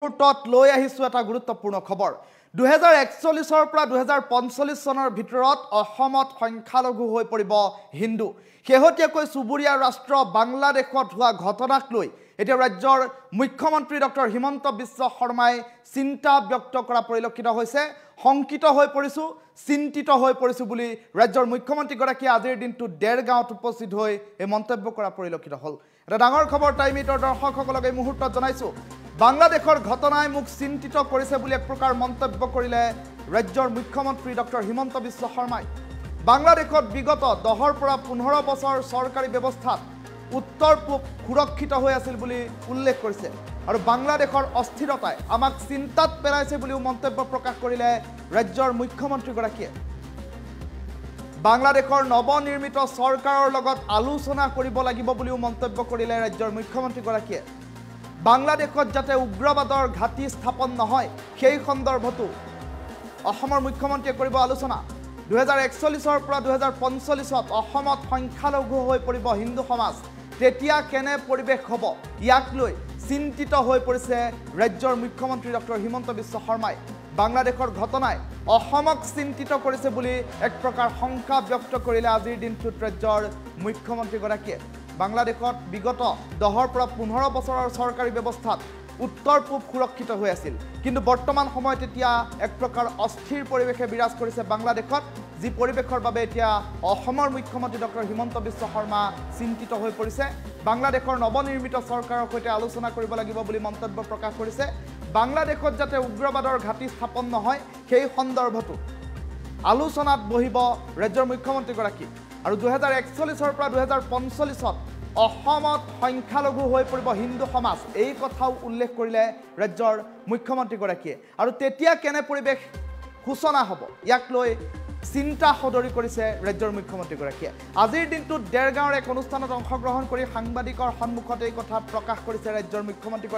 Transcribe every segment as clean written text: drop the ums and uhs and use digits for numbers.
মুহূৰ্তত লৈ আহিছো এটা গুৰুত্বপূৰ্ণ খবৰ 2041 পৰা 2045 চনৰ ভিতৰত অসমত সংখ্যালঘু হৈ পৰিব হিন্দু শেহতীয়াকৈ চুবুৰীয়া ৰাষ্ট্ৰ বাংলাদেশত হোৱা ঘটনাক লৈ এতিয়া ৰাজ্যৰ মুখ্যমন্ত্ৰী ডক্টৰ হিমন্ত বিশ্ব শৰ্মাই চিন্তা ব্যক্ত কৰা পৰিলক্ষিত হৈছে সংকিত হৈ পৰিছো চিন্তিত হৈ পৰিছো বুলি ৰাজ্যৰ মুখ্যমন্ত্ৰী গৰাকীয়ে আজিৰ দিনটো দেৰগাঁৱত উপস্থিত হৈ এই মন্তব্য কৰা পৰিলক্ষিত হ'ল এটা ডাঙৰ খবৰ টাইমিটৰ দৰ্শকসকলক এই মুহূৰ্তত জনাইছো বাংলাদেশৰ ঘটনাই মুখ চিন্তিত কৰিছে বুলি এক প্ৰকাৰ মন্তব্য কৰিলে ৰাজ্যৰ মুখ্যমন্ত্ৰী ডক্টৰ হিমন্ত বিশ্ব শৰ্মাই বাংলাদেশত বিগত 10 পৰা 15 বছৰ চৰকাৰী ব্যৱস্থাত উত্তৰ পূব সুৰক্ষিত হৈ আছিল বুলি উল্লেখ কৰিছে আৰু বাংলাদেশৰ অস্থিৰতাই আমাক চিন্তাত পেলাইছে বুলি মন্তব্য প্ৰকাশ কৰিলে ৰাজ্যৰ মুখ্যমন্ত্ৰী গৰাকীয়ে বাংলাদেশৰ নৱনিৰ্মিত চৰকাৰৰ লগত আলোচনা কৰিব লাগিব বুলি মন্তব্য কৰিলে ৰাজ্যৰ মুখ্যমন্ত্ৰী গৰাকীয়ে বাংলাদেশত যাতে উগ্ৰবাদৰ ঘাটি স্থাপন নহয় সেই সন্দৰ্ভতো অসমৰ মুখ্যমন্ত্ৰীয়ে কৰিব আলোচনা 2041 পৰা 2045ত অসমত সংখ্যালঘু হৈ পৰিব হিন্দু সমাজ তেতিয়া কেনে পৰিবেশ হ'ব ইয়াক লৈ চিন্তিত হৈ পৰিছে ৰাজ্যৰ মুখ্যমন্ত্ৰী ডক্টৰ হিমন্ত বিশ্ব শৰ্মাই বাংলাদেশৰ ঘটনাই অসমক চিন্তিত কৰিছে বুলি এক প্ৰকাৰ শংকা ব্যক্ত কৰিলে আজিৰ দিনটোত ৰাজ্যৰ মুখ্যমন্ত্ৰী গৰাকীয়ে বাংলাদেশত বিগত 10 পৰা 15 বছৰৰ চৰকাৰী ব্যৱস্থাত উত্তৰ পূব সুৰক্ষিত হৈ আছিল কিন্তু বৰ্তমান সময়ত এতিয়া এক প্ৰকাৰ অস্থিৰ পৰিৱেশে বিৰাজ কৰিছে বাংলাদেশত যি পৰিৱেশৰ বাবে এতিয়া অসমৰ মুখ্যমন্ত্ৰী ডক্টৰ হিমন্ত বিশ্ব শৰ্মা চিন্তিত হৈ পৰিছে বাংলাদেশৰ নৱনিৰ্মিত চৰকাৰৰ সৈতে আলোচনা কৰিব লাগিব বুলি মন্তব্য প্ৰকাশ কৰিছে বাংলাদেশত যাতে উগ্ৰবাদৰ ঘাটি স্থাপন নহয় সেই সন্দৰ্ভতো আলোচনাত বহিব ৰাজ্যৰ মুখ্যমন্ত্ৰী গৰাকী আৰু 2041 পৰা 2045ত অসমত সংখ্যালঘু হৈ পৰিব হিন্দু সমাজ এই কথাও উল্লেখ কৰিলে ৰাজ্যৰ মুখ্যমন্ত্ৰী গৰাকীয়ে আৰু তেতিয়া কেনে পৰিৱেশ সূচনা হ'ব ইয়াক লৈ চিন্তা সদৰি কৰিছে ৰাজ্যৰ মুখ্যমন্ত্ৰী গৰাকীয়ে আজিৰ দিনটোত দেৰগাঁৱৰ এক অনুষ্ঠানত অংশগ্ৰহণ কৰি সাংবাদিকৰ সন্মুখত এই কথা প্ৰকাশ কৰিছে ৰাজ্যৰ মুখ্যমন্ত্ৰী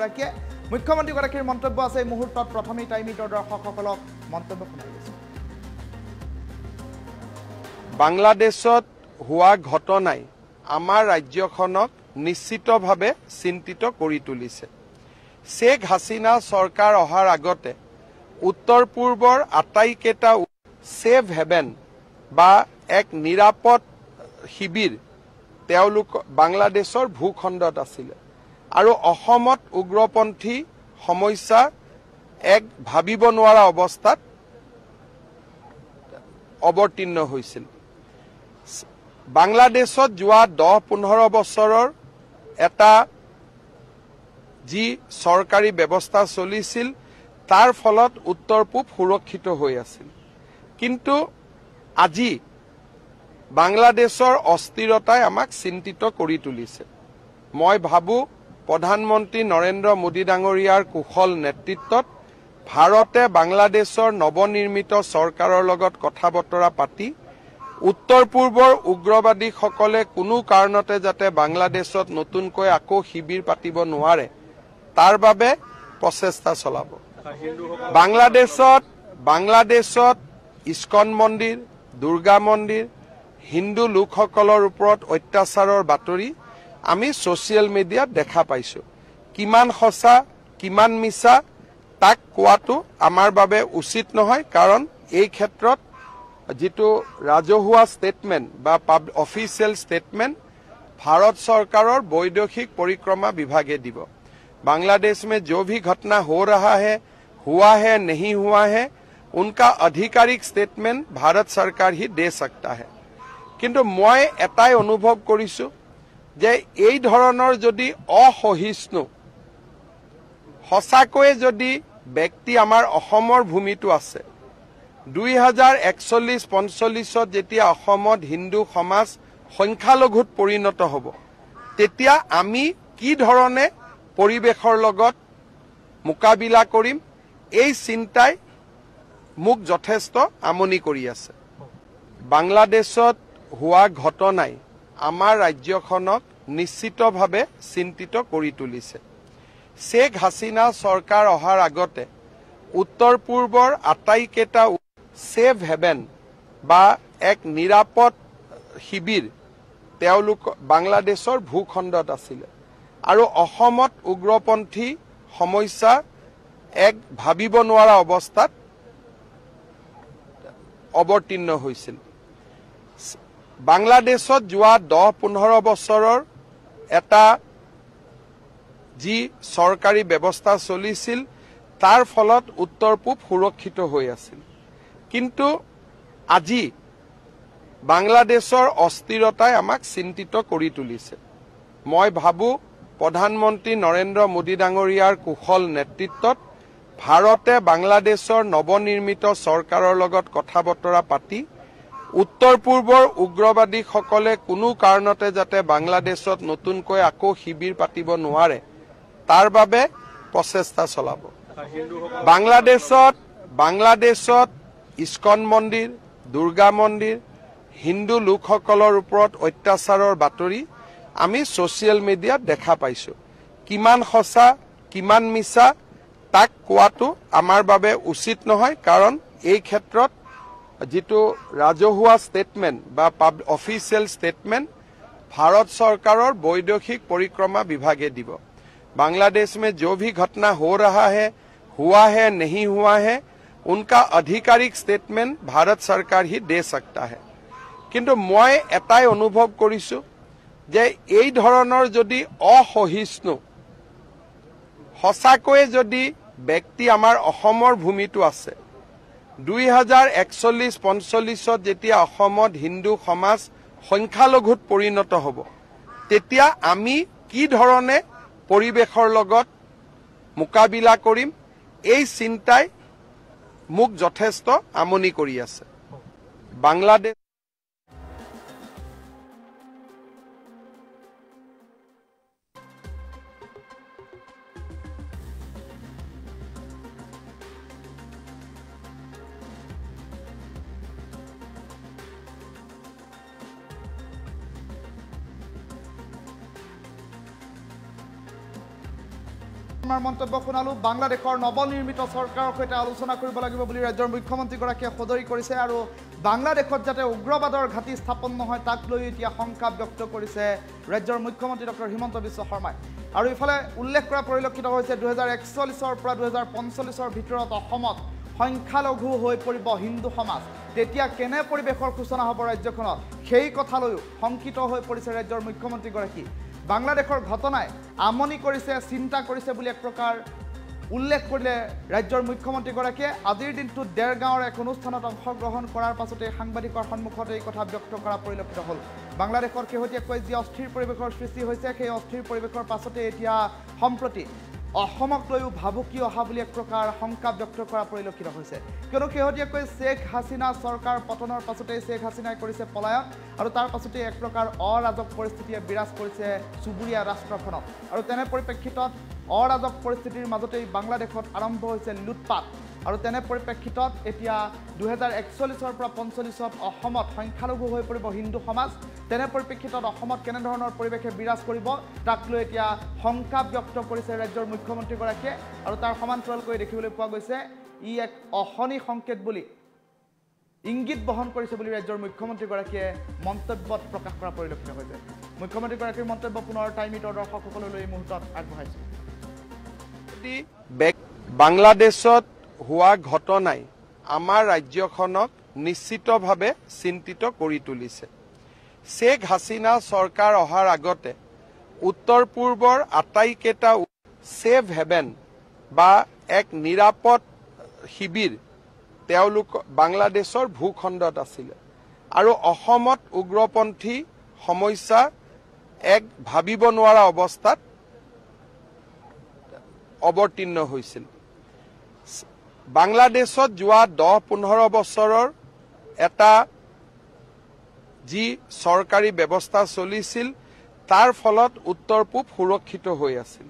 গৰাকীৰ মন্তব্য আছে এই মুহূৰ্তত প্ৰথমেই টাইমিটৰ দৰ্শকসকলক মন্তব্য শুনাই দিছো বাংলাদেশত হোৱা ঘটনাই আমাৰ ৰাজ্যখনক নিশ্চিতভাৱে চিন্তিত কৰি তুলিছে শেখ হাছিনা চৰকাৰ অহাৰ আগতে উত্তৰ পূৰ্বৰ আটাইকেইটা সেভ হেভেন বা এক নিৰাপদ শিবিৰ তেওঁলোক বাংলাদেশৰ ভূখণ্ডত আছিল আৰু অসমত উগ্ৰপন্থী সমস্যা এক ভাবিব নোৱাৰা অৱস্থাত অৱতীৰ্ণ হৈছিল বাংলাদেশত যোৱা 10-15 বছৰৰ এটা যি চৰকাৰী ব্যৱস্থা চলিছিল তাৰ ফলত উত্তৰ পূব সুৰক্ষিত হৈ আছিল কিন্তু আজি বাংলাদেশৰ অস্থিৰতাই আমাক চিন্তিত কৰি তুলিছে মই ভাবো প্ৰধানমন্ত্ৰী নৰেন্দ্ৰ মোদী ডাঙৰীয়াৰ কুশল নেতৃত্বত ভাৰতে বাংলাদেশৰ নৱনিৰ্মিত চৰকাৰৰ লগত কথা বতৰা পাতি উত্তৰ পূৰ্বৰ উগ্ৰবাদীসকলে কোনো কাৰণতে যাতে বাংলাদেশত নতুনকৈ আকৌ শিবিৰ পাতিব নোৱাৰে তাৰ বাবে প্ৰচেষ্টা চলাব বাংলাদেশত ইস্কন মন্দিৰ দুৰ্গা মন্দিৰ হিন্দু লোকসকলৰ ওপৰত অত্যাচাৰৰ বাতৰি আমি সোশ্যাল মিডিয়াত দেখা পাইছো কিমান সঁচা কিমান মিছা তাক কোৱাটো আমাৰ বাবে উচিত নহয় কাৰণ এই ক্ষেত্ৰত जितो राजहुआ स्टेटमेंट बा ऑफिशियल स्टेटमेंट भारत सरकारों वैदेशिक परिक्रमा विभागे दिव बांग्लादेश में जो भी घटना हो रहा है हुआ है नहीं हुआ है उनका आधिकारिक स्टेटमेंट भारत सरकार ही दे सकता है किंतु मैं एटाई अनुभव करिसु जे এই ধৰণৰ যদি অসহিষ্ণু হসাকৈ যদি ব্যক্তি আমাৰ অসমৰ ভূমিটো আছে 2041-45 যেতিয়া অসমত হিন্দু সমাজ সংখ্যালঘুত পৰিণত হ'ব তেতিয়া আমি কি ধৰণে পৰিবেশৰ লগত মোকাবিলা কৰিম এই চিন্তাই মুখ যথেষ্ট আমনি কৰি আছে বাংলাদেশত হোৱা ঘটনাই আমাৰ ৰাজ্যখনক নিশ্চিতভাৱে চিন্তিত কৰি তুলিছে শেখ হাছিনা চৰকাৰ অহাৰ আগতে উত্তৰ পূৰ্বৰ আটাইকেইটা সেভ হেভেন বা এক নিৰাপদ শিবিৰ তেওঁলোক বাংলাদেশৰ ভূখণ্ডত আছিল আৰু অসমত উগ্ৰপন্থী সমস্যা এক ভাবিব নোৱাৰা অৱস্থাত অৱতীৰ্ণ হৈছিল। বাংলাদেশত যোৱা 10-15 বছৰৰ এটা যি চৰকাৰী ব্যৱস্থা চলিছিল তাৰ ফলত উত্তৰ পূব সুৰক্ষিত হৈ আছিল। কিন্তু আজি বাংলাদেশৰ অস্থিৰতাই আমাক চিন্তিত কৰি তুলিছে। মই ভাবো প্ৰধানমন্ত্ৰী নৰেন্দ্ৰ মোদী ডাঙৰীয়াৰ কুশল নেতৃত্বত ভাৰতে বাংলাদেশৰ নৱনিৰ্মিত চৰকাৰৰ লগত কথা বতৰা পাতি উত্তৰ পূৰ্বৰ উগ্ৰবাদীসকলে কোনো কাৰণতে যাতে বাংলাদেশত নতুনকৈ আকৌ শিবিৰ পাতিব নোৱাৰে তাৰ বাবে প্ৰচেষ্টা চলাব। বাংলাদেশত ইস্কন মন্দিৰ, দুৰ্গা মন্দিৰ, হিন্দু লোকসকলৰ ওপৰত অত্যাচাৰৰ বাতৰি আমি ছ'চিয়েল মিডিয়াত দেখা পাইছো। কিমান সঁচা কিমান মিছা তাক কোৱাটো আমাৰ বাবে উচিত নহয়, কাৰণ এই ক্ষেত্ৰত যিটো ৰাজহুৱা ষ্টেটমেণ্ট বা অফিচিয়েল ষ্টেটমেণ্ট ভাৰত চৰকাৰৰ বৈদেশিক পৰিক্ৰমা বিভাগে দিব। बांग्लादेश में जो भी घटना हो रहा है, हुआ है, नहीं हुआ है, उनका आधिकारिक स्टेटमेंट भारत सरकार ही दे सकता है। किंतु मैं एटाई अनुभव करिसु जे এই ধৰণৰ যদি অসহিষ্ণু সঁচাকৈ যদি ব্যক্তি আমাৰ অসমৰ ভূমিটো আছে 2041-45 যেতিয়া অসমত হিন্দু সমাজ সংখ্যালঘুত পৰিণত হ'ব তেতিয়া আমি কি ধৰণে পৰিবেশৰ লগত মোকাবিলা কৰিম এই চিন্তাই মোক যথেষ্ট আমনি কৰি আছে। বাংলাদেশ মন্তব্য শুনালো। বাংলাদেশৰ নৱনিৰ্মিত চৰকাৰৰ সৈতে আলোচনা কৰিব লাগিব বুলি ৰাজ্যৰ মুখ্যমন্ত্ৰীগৰাকীয়ে সদৰি কৰিছে আৰু বাংলাদেশত যাতে উগ্ৰবাদৰ ঘাটি স্থাপন নহয় তাক লৈ এতিয়া শংকা ব্যক্ত কৰিছে ৰাজ্যৰ মুখ্যমন্ত্ৰী ডক্টৰ হিমন্ত বিশ্ব শৰ্মাই। আৰু ইফালে উল্লেখ কৰা পৰিলক্ষিত হৈছে 2041 পৰা 2045 ভিতৰত অসমত সংখ্যালঘু হৈ পৰিব হিন্দু সমাজ, তেতিয়া কেনে পৰিৱেশৰ সূচনা হ'ব ৰাজ্যখনত সেই কথালৈও শংকিত হৈ পৰিছে ৰাজ্যৰ মুখ্যমন্ত্ৰীগৰাকী। বাংলাদেশৰ ঘটনাই আমনি কৰিছে, চিন্তা কৰিছে বুলি এক প্ৰকাৰ উল্লেখ কৰিলে ৰাজ্যৰ মুখ্যমন্ত্ৰীগৰাকীয়ে। আজিৰ দিনটোত দেৰগাঁৱৰ এক অনুষ্ঠানত অংশগ্ৰহণ কৰাৰ পাছতে সাংবাদিকৰ সন্মুখত এই কথা ব্যক্ত কৰা পৰিলক্ষিত হ'ল। বাংলাদেশৰ শেহতীয়াকৈ যি অস্থিৰ পৰিৱেশৰ সৃষ্টি হৈছে সেই অস্থিৰ পৰিৱেশৰ পাছতে এতিয়া সম্প্ৰতি অসমক লৈও ভাবুকি অহা বুলি এক প্ৰকাৰ শংকা ব্যক্ত কৰা পৰিলক্ষিত হৈছে। কিয়নো শেহতীয়াকৈ শ্বেখ হাছিনা চৰকাৰ পতনৰ পাছতেই শ্বেখ হাছিনাই কৰিছে পলায়ন আৰু তাৰ পাছতে এক প্ৰকাৰ অৰাজক পৰিস্থিতিয়ে বিৰাজ কৰিছে চুবুৰীয়া ৰাষ্ট্ৰখনত। আৰু তেনে পৰিপ্ৰেক্ষিতত অৰাজক পৰিস্থিতিৰ মাজতেই বাংলাদেশত আৰম্ভ হৈছে লুটপাট। আৰু তেনে পৰিপ্ৰেক্ষিতত এতিয়া 2041 পৰা 45 অসমত সংখ্যালঘু হৈ পৰিব হিন্দু সমাজ। তেনে পৰিপ্ৰেক্ষিতত অসমত কেনেধৰণৰ পৰিৱেশে বিৰাজ কৰিব তাক লৈ এতিয়া শংকা ব্যক্ত কৰিছে ৰাজ্যৰ মুখ্যমন্ত্ৰীগৰাকীয়ে। আৰু তাৰ সমান্তৰালকৈ দেখিবলৈ পোৱা গৈছে ই এক অশনি সংকেত বুলি ইংগিত বহন কৰিছে বুলি ৰাজ্যৰ মুখ্যমন্ত্ৰীগৰাকীয়ে মন্তব্যত প্ৰকাশ কৰা পৰিলক্ষিত হৈছে। মুখ্যমন্ত্ৰীগৰাকীৰ মন্তব্য পুনৰ টাইম ইটৰ দৰ্শকসকললৈ এই মুহূৰ্তত আগবঢ়াইছোঁ। বাংলাদেশত হোৱা ঘটনাই আমাৰ ৰাজ্যখনক নিশ্চিতভাৱে চিন্তিত কৰি তুলিছে। শ্বেখ হাছিনা চৰকাৰ অহাৰ আগতে উত্তৰ পূৰ্বৰ আটাইকেইটা ছেফ হেভেন বা এক নিৰাপদ শিবিৰ তেওঁলোক বাংলাদেশৰ ভূখণ্ডত আছিলে আৰু অসমত উগ্ৰপন্থী সমস্যা এক ভাবিব নোৱাৰা অৱস্থাত অৱতীৰ্ণ হৈছিল। বাংলাদেশত যোৱা 10-15 বছৰৰ এটা যি চৰকাৰী ব্যৱস্থা চলিছিল তাৰ ফলত উত্তৰ পূব সুৰক্ষিত হৈ আছিল।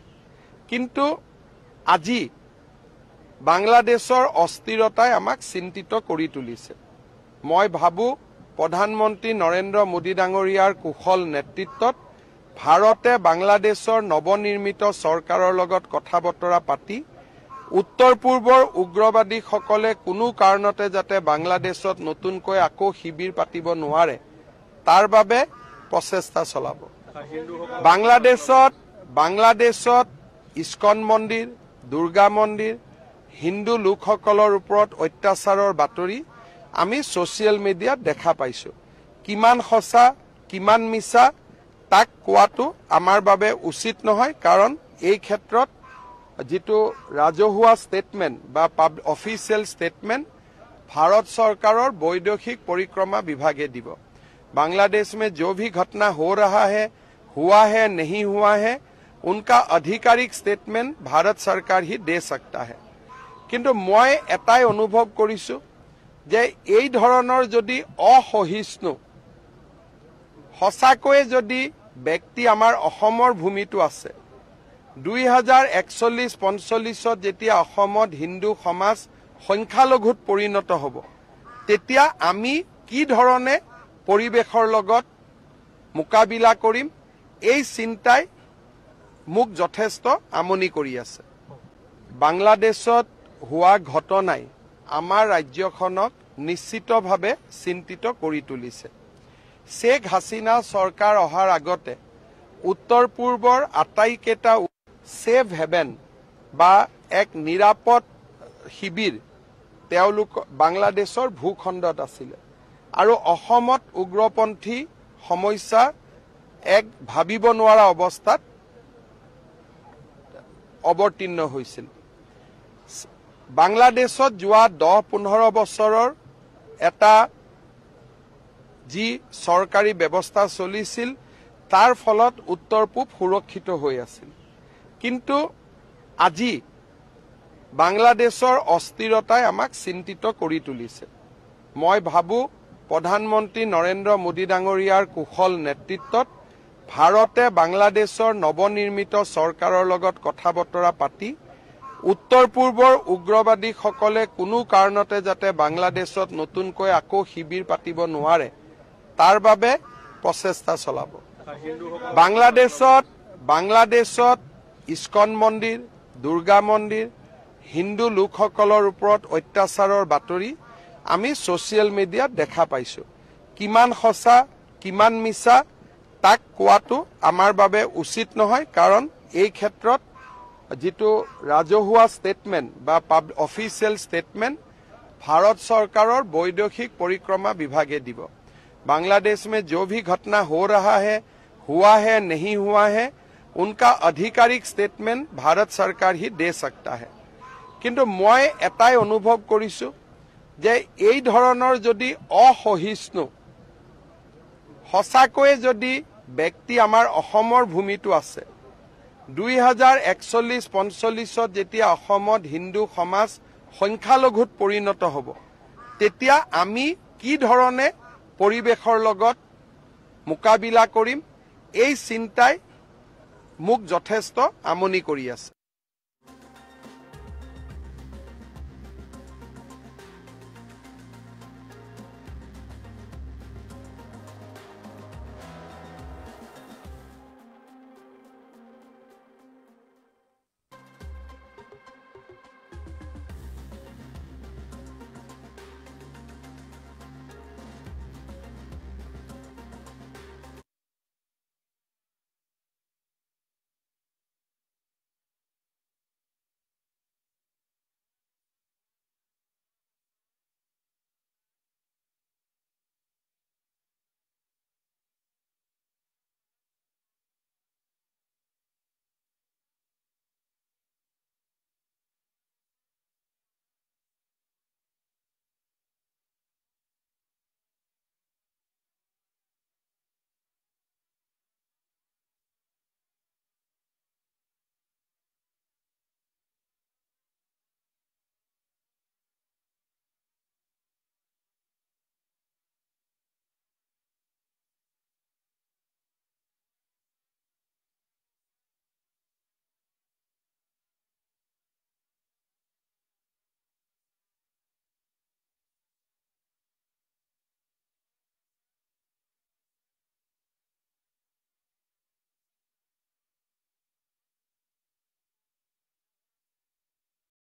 কিন্তু আজি বাংলাদেশৰ অস্থিৰতাই আমাক চিন্তিত কৰি তুলিছে। মই ভাবো প্ৰধানমন্ত্ৰী নৰেন্দ্ৰ মোদী ডাঙৰীয়াৰ কুশল নেতৃত্বত ভাৰতে বাংলাদেশৰ নৱনিৰ্মিত চৰকাৰৰ লগত কথা বতৰা পাতি উত্তৰ পূৰ্বৰ উগ্ৰবাদীসকলে কোনো কাৰণতে যাতে বাংলাদেশত নতুনকৈ আকৌ শিবিৰ পাতিব নোৱাৰে তাৰ বাবে প্ৰচেষ্টা চলাব। বাংলাদেশত ইস্কন মন্দিৰ, দুৰ্গা মন্দিৰ, হিন্দু লোকসকলৰ ওপৰত অত্যাচাৰৰ বাতৰি আমি ছ'চিয়েল মিডিয়াত দেখা পাইছোঁ। কিমান সঁচা কিমান মিছা তাক কোৱাটো আমাৰ বাবে উচিত নহয়, কাৰণ এই ক্ষেত্ৰত যিটো ৰাজহুৱা ষ্টেটমেণ্ট বা অফিচিয়েল ষ্টেটমেণ্ট भारत सरकारों वैदेशिक परिक्रमा विभागे দিব। बांग्लादेश में जो भी घटना हो रहा है, हुआ है नहीं हुआ है, उनका आधिकारिक स्टेटमेंट भारत सरकार ही दे सकता है। किंतु मैं एटाई अनुभव करिछु जे এই ধৰণৰ যদি অসহিষ্ণু সঁচাকৈ যদি ব্যক্তি আমাৰ অসমৰ ভূমিটো আছে 2041-45 যেতিয়া অসমত হিন্দু সমাজ সংখ্যালঘুত পৰিণত হ'ব, তেতিয়া আমি কি ধৰণে পৰিবেশৰ লগত মোকাবিলা কৰিম, এই চিন্তাই মোক যথেষ্ট আমনি কৰি আছে। বাংলাদেশত হোৱা ঘটনাই আমাৰ ৰাজ্যখনক নিশ্চিতভাৱে চিন্তিত কৰি তুলিছে। শেখ হাছিনা চৰকাৰ অহাৰ আগতে উত্তৰ পূৰ্বৰ আটাইকেইটা সেফ হেভেন বা এক নিৰাপদ শিবিৰ তেওঁলোক বাংলাদেশৰ ভূখণ্ডত আছিল আৰু অসমত উগ্ৰপন্থী সমস্যা এক ভাবিব নোৱাৰা অৱস্থাত অৱতীৰ্ণ হৈছিল। বাংলাদেশত যোৱা 10-15 বছৰৰ এটা যি চৰকাৰী ব্যৱস্থা চলিছিল তাৰ ফলত উত্তৰ পূব সুৰক্ষিত হৈ আছিল। কিন্তু আজি বাংলাদেশৰ অস্থিৰতাই আমাক চিন্তিত কৰি তুলিছে। মই ভাবো প্ৰধানমন্ত্ৰী নৰেন্দ্ৰ মোদী ডাঙৰীয়াৰ কুশল নেতৃত্বত ভাৰতে বাংলাদেশৰ নৱনিৰ্মিত চৰকাৰৰ লগত কথা বতৰা পাতি উত্তৰ পূৰ্বৰ উগ্ৰবাদীসকলে কোনো কাৰণতে যাতে বাংলাদেশত নতুনকৈ আকৌ শিবিৰ পাতিব নোৱাৰে তাৰ বাবে প্ৰচেষ্টা চলাব। বাংলাদেশত ইস্কন মন্দিৰ, দুৰ্গা মন্দিৰ, হিন্দু লোকসকলৰ ওপৰত অত্যাচাৰৰ বাতৰি আমি ছ'চিয়েল মিডিয়াত দেখা পাইছোঁ। কিমান সঁচা কিমান মিছা তাক কোৱাটো আমাৰ বাবে উচিত নহয়, কাৰণ এই ক্ষেত্ৰত যিটো ৰাজহুৱা ষ্টেটমেণ্ট বা অফিচিয়েল ষ্টেটমেণ্ট भारत सरकारों वैदेशिक परिक्रमा विभागे দিব। बांग्लादेश में जो भी घटना हो रहा है, हुआ है नहीं हुआ है, उनका आधिकारिक स्टेटमेंट भारत सरकार ही दे सकता है। किंतु मैं एटाई अनुभव करिछु जे এই ধৰণৰ যদি অসহিষ্ণু সঁচাকৈ যদি ব্যক্তি আমাৰ অসমৰ ভূমিটো আছে 2041-45 যেতিয়া অসমত হিন্দু সমাজ সংখ্যালঘুত পৰিণত হ'ব, তেতিয়া আমি কি ধৰণে পৰিবেশৰ লগত মোকাবিলা কৰিম, এই চিন্তাই মোক যথেষ্ট আমনি কৰি আছে।